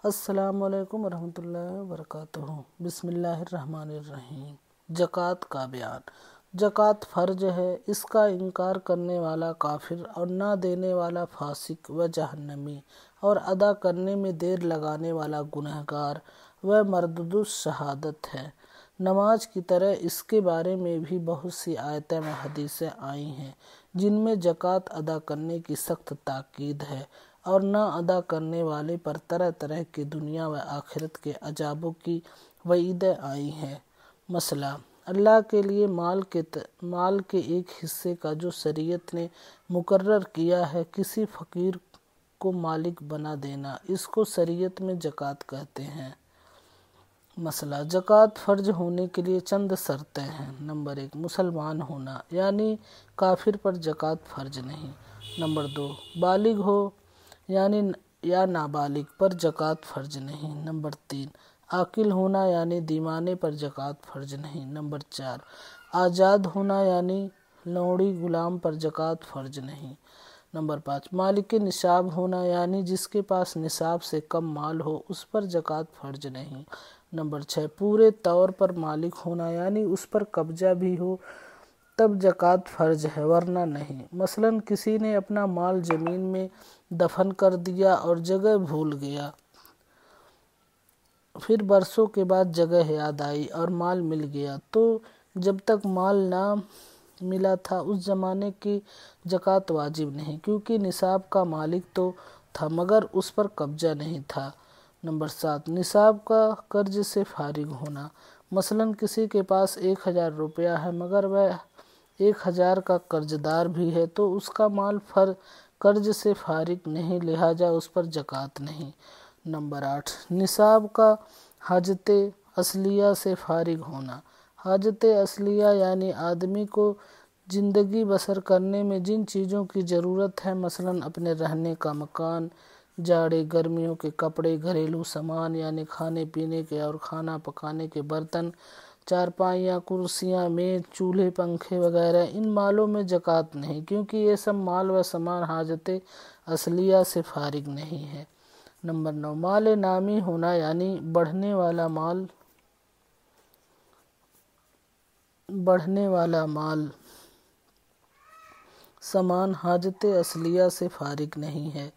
السلام علیکم ورحمۃ اللہ وبرکاتہ۔ بسم اللہ الرحمن الرحیم۔ زکوٰۃ کا بیان۔ زکوٰۃ فرض ہے، اس کا انکار کرنے والا کافر اور نہ دینے والا فاسق و جہنمی، اور ادا کرنے میں دیر لگانے والا گنہگار و مردود الشہادت ہے۔ نماز کی طرح اس کے بارے میں بھی بہت سی آیتیں و حدیثیں آئی ہیں جن میں زکوٰۃ ادا کرنے کی سخت تاکید ہے، اور نہ ادا کرنے والے پر طرح طرح کے دنیا و آخرت کے عذابوں کی وعیدیں آئی ہیں۔ مسئلہ: اللہ کے لیے مال کے ایک حصے کا جو شریعت نے مقرر کیا ہے کسی فقیر کو مالک بنا دینا، اس کو شریعت میں زکوٰۃ کہتے ہیں۔ مسئلہ: زکوٰۃ فرض ہونے کے لیے چند شرطیں ہیں۔ نمبر 1، مسلمان ہونا، یعنی کافر پر زکوٰۃ فرض نہیں۔ نمبر 2، بالغ ہو یعنی یا نابالغ پر زکوٰۃ فرض نہیں۔ نمبر 3، عاقل ہونا یعنی دیوانے پر زکوٰۃ فرض نہیں۔ نمبر 4، آزاد ہونا یعنی لونڈی غلام پر زکوٰۃ فرض نہیں۔ نمبر 5، مالک نصاب ہونا یعنی جس کے پاس نصاب سے کم مال ہو اس پر زکوٰۃ فرض نہیں۔ نمبر 6، پورے طور پر مالک ہونا یعنی اس پر قبضہ بھی ہو تب زکوٰۃ فرض ہے ورنہ نہیں۔ مثلاً کسی نے اپنا مال زمین میں دفن کر دیا اور جگہ بھول گیا، پھر برسوں کے بعد جگہ یاد آئی اور مال مل گیا، تو جب تک مال نہ ملا تھا اس زمانے کی زکوٰۃ واجب نہیں، کیونکہ نصاب کا مالک تو تھا مگر اس پر قبضہ نہیں تھا۔ نمبر 7، نصاب کا قرض سے فارغ ہونا۔ مثلاً کسی کے پاس 1000 روپیہ ہے مگر وہ 1000 کا قرض دار بھی ہے تو اس کا مال قرض سے فارغ نہیں، لہٰذا اس پر زکوٰۃ نہیں۔ نمبر 8، نصاب کا حاجت اصلیہ سے فارغ ہونا۔ حاجت اصلیہ یعنی آدمی کو زندگی بسر کرنے میں جن چیزوں کی ضرورت ہے، مثلاً اپنے رہنے کا مکان، جاڑے گرمیوں کے کپڑے، گھریلو سامان یعنی کھانے پینے کے اور کھانا پکانے کے برتن، چارپائیاں، کرسیاں، میز، چولہے، پنکھے وغیرہ، ان مالوں میں زکوٰۃ نہیں، کیونکہ یہ سب مال و سامان حاجت اصلیہ سے فارغ نہیں ہے۔ نمبر 9، مال نامی ہونا یعنی بڑھنے والا مال سامان حاجت اصلیہ سے فارغ نہیں ہے۔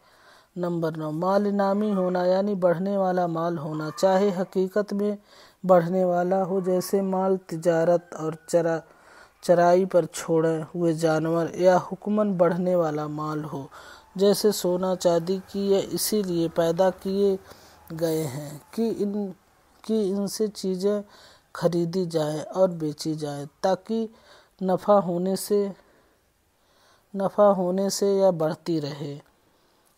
نمبر 9، مال نامی ہونا یعنی بڑھنے والا مال ہونا، چاہے حقیقت میں بڑھنے والا ہو جیسے مال تجارت اور چرائی پر چھوڑے ہوئے جانور، یا حکماً بڑھنے والا مال ہو جیسے سونا چاندی کی یہ اسی لیے پیدا کیے گئے ہیں کہ ان سے چیزیں خریدی جائیں اور بیچی جائیں تاکہ نفع ہونے سے یا بڑھتی رہے۔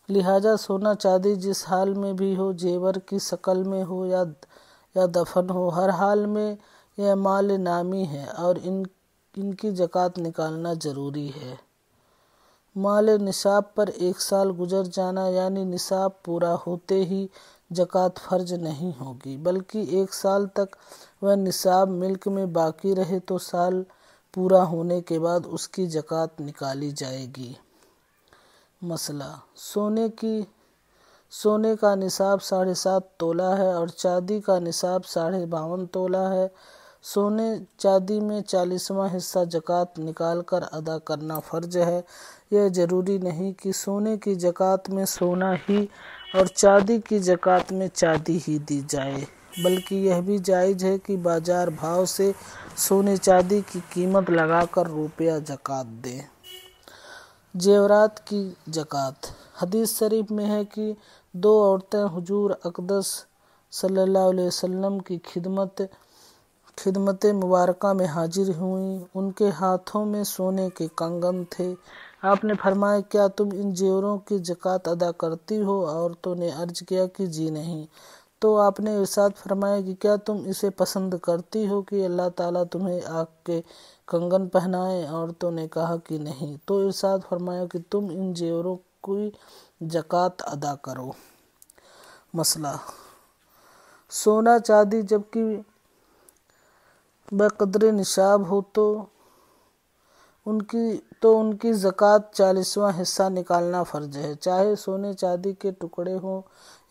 لہٰذا سونا چاندی جس حال میں بھی ہو، زیور کی شکل میں ہو یا دفن ہو، ہر حال میں یہ مال نامی ہے اور ان کی زکوٰۃ نکالنا ضروری ہے۔ مال نصاب پر 1 سال گزر جانا یعنی نصاب پورا ہوتے ہی زکوٰۃ فرض نہیں ہوگی، بلکہ 1 سال تک وہ نصاب ملک میں باقی رہے تو سال پورا ہونے کے بعد اس کی زکوٰۃ نکالی جائے گی۔ مسئلہ: سونے کا نصاب 7.5 تولہ ہے اور چاندی کا نصاب 52.5 تولہ ہے۔ سونے چاندی میں 40واں حصہ زکوٰۃ نکال کر ادا کرنا فرض ہے۔ یہ ضروری نہیں کہ سونے کی زکوٰۃ میں سونا ہی اور چاندی کی زکوٰۃ میں چاندی ہی دی جائے، بلکہ یہ بھی جائز ہے کہ بازار بھاؤ سے سونے چاندی کی قیمت لگا کر روپیہ زکوٰۃ دیں۔ زیورات کی زکوٰۃ۔ حدیث شریف میں ہے کہ 2 عورتیں حضور اقدس صلی اللہ علیہ وسلم کی خدمت مبارکہ میں حاضر ہوئیں، ان کے ہاتھوں میں سونے کے کنگن تھے۔ آپ نے فرمایا، کیا تم ان زیوروں کی زکوٰۃ ادا کرتی ہو؟ عورتوں نے عرض کیا کہ جی نہیں۔ تو آپ نے ارشاد فرمایا کہ کیا تم اسے پسند کرتی ہو کہ اللہ تعالیٰ تمہیں آنکھ کے کنگن پہنائے؟ عورتوں نے کہا کہ نہیں۔ تو ارشاد فرمایا کہ تم ان زیوروں کی زکوٰۃ ادا کرو۔ مسئلہ: سونا چاندی جبکہ بقدر نصاب ہو تو ان کی زکوٰۃ 40واں حصہ نکالنا فرض ہے، چاہے سونے چاندی کے ٹکڑے ہوں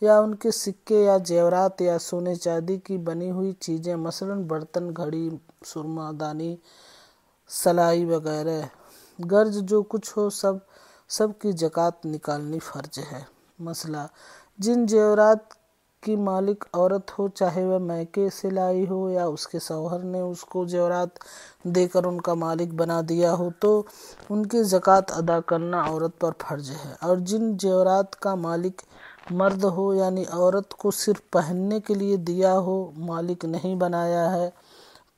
یا ان کے سکے یا زیورات یا سونے چاندی کی بنی ہوئی چیزیں، مثلا برتن، گھڑی، سرما دانی، سلائی وغیرہ، غرض جو کچھ ہو سب کی زکوٰۃ نکالنی فرض ہے۔ مسئلہ: جن زیورات کی مالک عورت ہو، چاہے وہ میکے سے لائی ہو یا اس کے شوہر نے اس کو زیورات دے کر ان کا مالک بنا دیا ہو، تو ان کی زکوٰۃ ادا کرنا عورت پر فرض ہے، اور جن زیورات کا مالک مرد ہو، یعنی عورت کو صرف پہننے کے لیے دیا ہو، مالک نہیں بنایا ہے،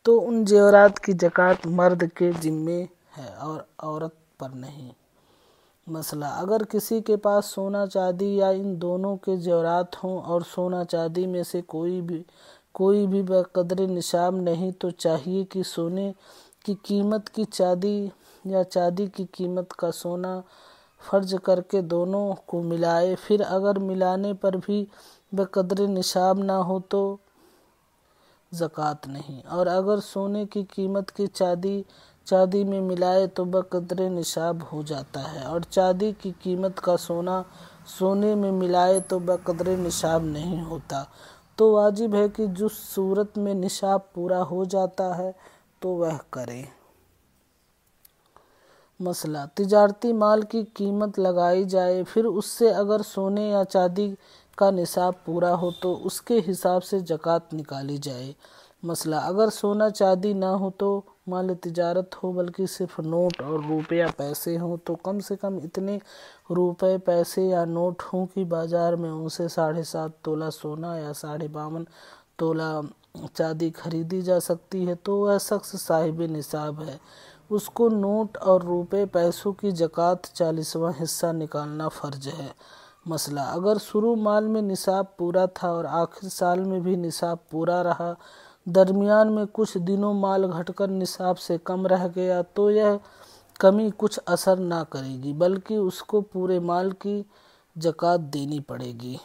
تو ان زیورات کی زکوٰۃ مرد کے ذمے ہے اور عورت پر نہیں۔ مسئلہ: اگر کسی کے پاس سونا چاندی یا ان دونوں کے زیورات ہوں اور سونا چاندی میں سے کوئی بھی بقدر نصاب نہیں، تو چاہیے کہ سونے کی قیمت کی چاندی یا چاندی کی قیمت کا سونا فرض کر کے دونوں کو ملائے، پھر اگر ملانے پر بھی بقدر نصاب نہ ہو تو زکوٰۃ نہیں، اور اگر سونے کی قیمت کی چاندی میں ملائے تو بقدر نصاب ہو جاتا ہے، اور چاندی کی قیمت کا سونا سونے میں ملائے تو بقدر نصاب نہیں ہوتا، تو واجب ہے کہ جس صورت میں نصاب پورا ہو جاتا ہے تو وہ کرے۔ مسئلہ: تجارتی مال کی قیمت لگائی جائے، پھر اس سے اگر سونے یا چاندی کا نصاب پورا ہو تو اس کے حساب سے زکوٰۃ نکالی جائے۔ مسئلہ: اگر سونا چاندی نہ ہو تو مال تجارت ہو، بلکہ صرف نوٹ اور روپے یا پیسے ہوں، تو کم سے کم اتنے روپے، پیسے یا نوٹ ہوں کہ بازار میں ان سے 7.5 تولہ سونا یا 52.5 تولہ چاندی خریدی جا سکتی ہے، تو وہ شخص صاحب نصاب ہے، اس کو نوٹ اور روپے پیسوں کی زکوٰۃ 40واں حصہ نکالنا فرض ہے۔ مسئلہ: اگر شروع مال میں نصاب پورا تھا اور آخر سال میں بھی نصاب پورا رہا، درمیان میں کچھ دنوں مال گھٹ کر نصاب سے کم رہ گیا، تو یہ کمی کچھ اثر نہ کرے گی، بلکہ اس کو پورے مال کی زکوٰۃ دینی پڑے گی۔